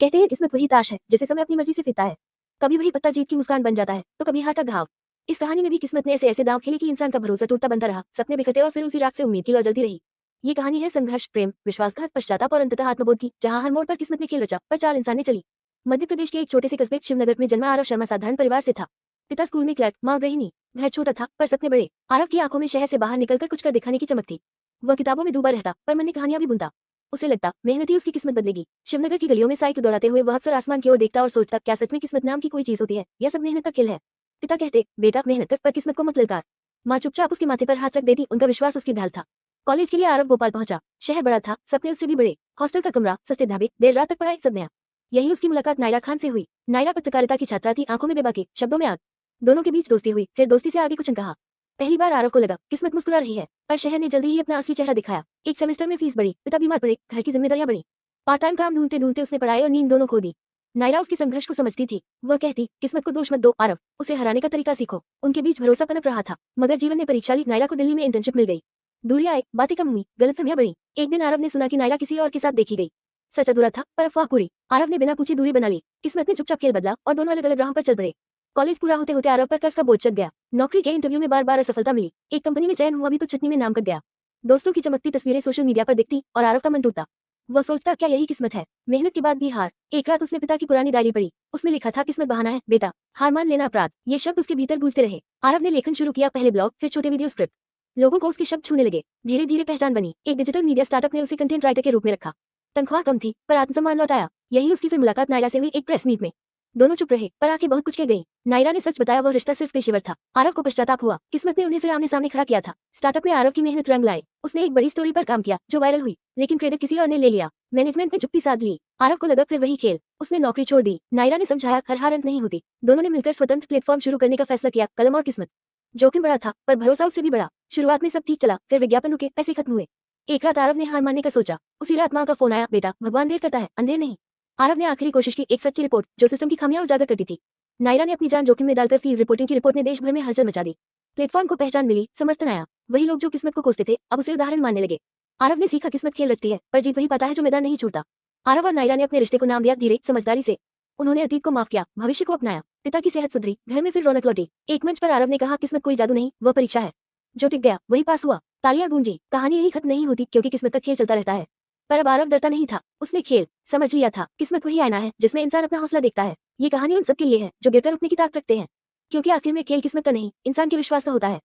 कहते हैं किस्मत वही ताश है जिसे समय अपनी मर्जी से फेंकता है। कभी वही पत्ता जीत की मुस्कान बन जाता है तो कभी हार का घाव। इस कहानी में भी किस्मत ने ऐसे ऐसे दांव खेले कि इंसान का भरोसा टूटता बनता रहा, सपने बिखरते और फिर उसी रात से उम्मीद की लौ जलती रही। ये कहानी है संघर्ष, प्रेम, विश्वासघात, पश्चाताप और अंततः आत्मबोध की, जहां हर मोड़ पर किस्मत ने खेल रचा पर चाल इंसान ने चली। मध्य प्रदेश के एक छोटे से कस्बे शिवनगर में जन्मा आरव शर्मा साधारण परिवार से था। पिता स्कूल में क्लर्क, मां गृहिणी। घर छोटा था पर सपने बड़े। आरव की आंखों में शहर से बाहर निकलकर कुछ कर दिखाने की चमक थी। वह किताबों में डूबा रहता पर मन में कहानियां भी बुनता। उसे लगता मेहनत ही उसकी किस्मत बदलेगी। शिवनगर की गलियों में साइकिल दौड़ाते हुए वह अक्सर आसमान की ओर देखता और सोचता, क्या सच में किस्मत नाम की कोई चीज होती है या सब मेहनत का खेल है। पिता कहते, बेटा मेहनत कर पर किस्मत को मत ललकार। माँ चुपचाप उसके माथे पर हाथ रख देती, उनका विश्वास उसकी ढाल था। कॉलेज के लिए आरव भोपाल पहुंचा। शहर बड़ा था, सपने उससे भी बड़े। हॉस्टल का कमरा, सस्ते ढाबे, देर रात तक पढ़ाई, सब नया। यही उसकी मुलाकात नायरा खान से हुई। नायरा पत्रकारिता की छात्रा थी, आंखों में बेबाकी, शब्दों में आग। दोनों के बीच दोस्ती हुई, फिर दोस्ती से आगे कुछ कहा। पहली बार आरव को लगा किस्मत मुस्कुरा रही है, पर शहर ने जल्दी ही अपना असली चेहरा दिखाया। एक सेमेस्टर में फीस बढ़ी, पिता बीमार पड़े, घर की जिम्मेदारियां बढ़ी। पार्ट टाइम काम ढूंढते ढूंढते उसने पढ़ाई और नींद दोनों खो दी। नायरा उसके संघर्ष को समझती थी। वह कहती, किस्मत को दोष मत दो आरव, उसे हराने का तरीका सीखो। उनके बीच भरोसा पनप रहा था, मगर जीवन ने परीक्षा ली। नायरा को दिल्ली में इंटर्नशिप मिल गई। दूरियां आई, बातें कम हुई, गलतफहमियां बढ़ी। एक दिन आरव ने सुना कि नायरा किसी और के साथ देखी गई। सच अधूरा था पर अफवाह पूरी। आरव ने बिना पूछे दूरी बना ली। किस्मत ने चुपचाप खेल बदला और दोनों अलग अलग राहों पर चल पड़े। कॉलेज पूरा होते होते आरव पर कर्ज का बोझ चढ़ गया। नौकरी के इंटरव्यू में बार बार असफलता मिली। एक कंपनी में चयन हुआ भी तो छटनी में नाम कट गया। दोस्तों की चमकती तस्वीरें सोशल मीडिया पर दिखती और आरव का मन टूटता। वह सोचता, क्या यही किस्मत है। मेहनत के बाद भी हार। एक रात उसने पिता की पुरानी डायरी पढ़ी। उसमें लिखा था, किस्मत बहाना है बेटा, हार मान लेना अपराध। ये शब्द उसके भीतर गूंजते रहे। आरव ने लेखन शुरू किया, पहले ब्लॉग, फिर छोटे वीडियो स्क्रिप्ट। लोगों को उसके शब्द छूने लगे। धीरे धीरे पहचान बनी। एक डिजिटल मीडिया स्टार्टअप ने उसे कंटेंट राइटर के रूप में रखा। तनख्वाह कम थी पर आत्मसम्मान लौट आया। यही उसकी फिर मुलाकात नायरा से हुई एक प्रेस मीट में। दोनों चुप रहे पर आंखें बहुत कुछ कह गईं। नायरा ने सच बताया, वह रिश्ता सिर्फ पेशेवर था। आरव को पश्चाताप हुआ। किस्मत ने उन्हें फिर आमने सामने खड़ा किया था। स्टार्टअप में आरव की मेहनत रंग लाए। उसने एक बड़ी स्टोरी पर काम किया जो वायरल हुई, लेकिन क्रेडिट किसी और ने ले लिया। मैनेजमेंट ने चुप्पी साध ली। आरव को लगा फिर वही खेल। उसने नौकरी छोड़ दी। नायरा ने समझाया, हर हार अंत नहीं होती। दोनों ने मिलकर स्वतंत्र प्लेटफॉर्म शुरू करने का फैसला किया, कलम और किस्मत। जोखिम बड़ा था पर भरोसा उससे भी बड़ा। शुरुआत में सब ठीक चला, फिर विज्ञापन रुके, पैसे खत्म हुए। एक रात आरव ने हार मानने का सोचा। उसी रात माँ का फोन आया, बेटा भगवान देर करता है, अंधेर नहीं। आरव ने आखिरी कोशिश की, एक सच्ची रिपोर्ट जो सिस्टम की खामियां उजागर करती थी। नायरा ने अपनी जान जोखिम में डालकर फील्ड रिपोर्टिंग की रिपोर्ट ने देश भर में हलचल मचा दी। प्लेटफॉर्म को पहचान मिली, समर्थन आया। वही लोग जो किस्मत को कोसते थे अब उसे उदाहरण मानने लगे। आरव ने सीखा, किस्मत खेल रचती है पर जीत वही पाता है जो मैदान नहीं छोड़ता। आरव और नायरा ने अपने रिश्ते को नाम दिया धीरे, समझदारी से। उन्होंने अतीत को माफ किया, भविष्य को अपनाया। पिता की सेहत सुधरी, घर में फिर रौनक लौटी। एक मंच पर आरव ने कहा, किस्मत कोई जादू नहीं, वह परीक्षा है। जो टिक गया वही पास हुआ। तालियां गूंजी। कहानी यही खत्म नहीं होती, क्योंकि किस्मत का खेल चलता रहता है। पर अब आरव डरता नहीं था। उसने खेल समझ लिया था। किस्मत वही आईना है जिसमें इंसान अपना हौसला देखता है। ये कहानी उन सबके लिए है जो गिरकर उठने की ताकत रखते हैं, क्योंकि आखिर में खेल किस्मत का नहीं, इंसान के विश्वास का होता है।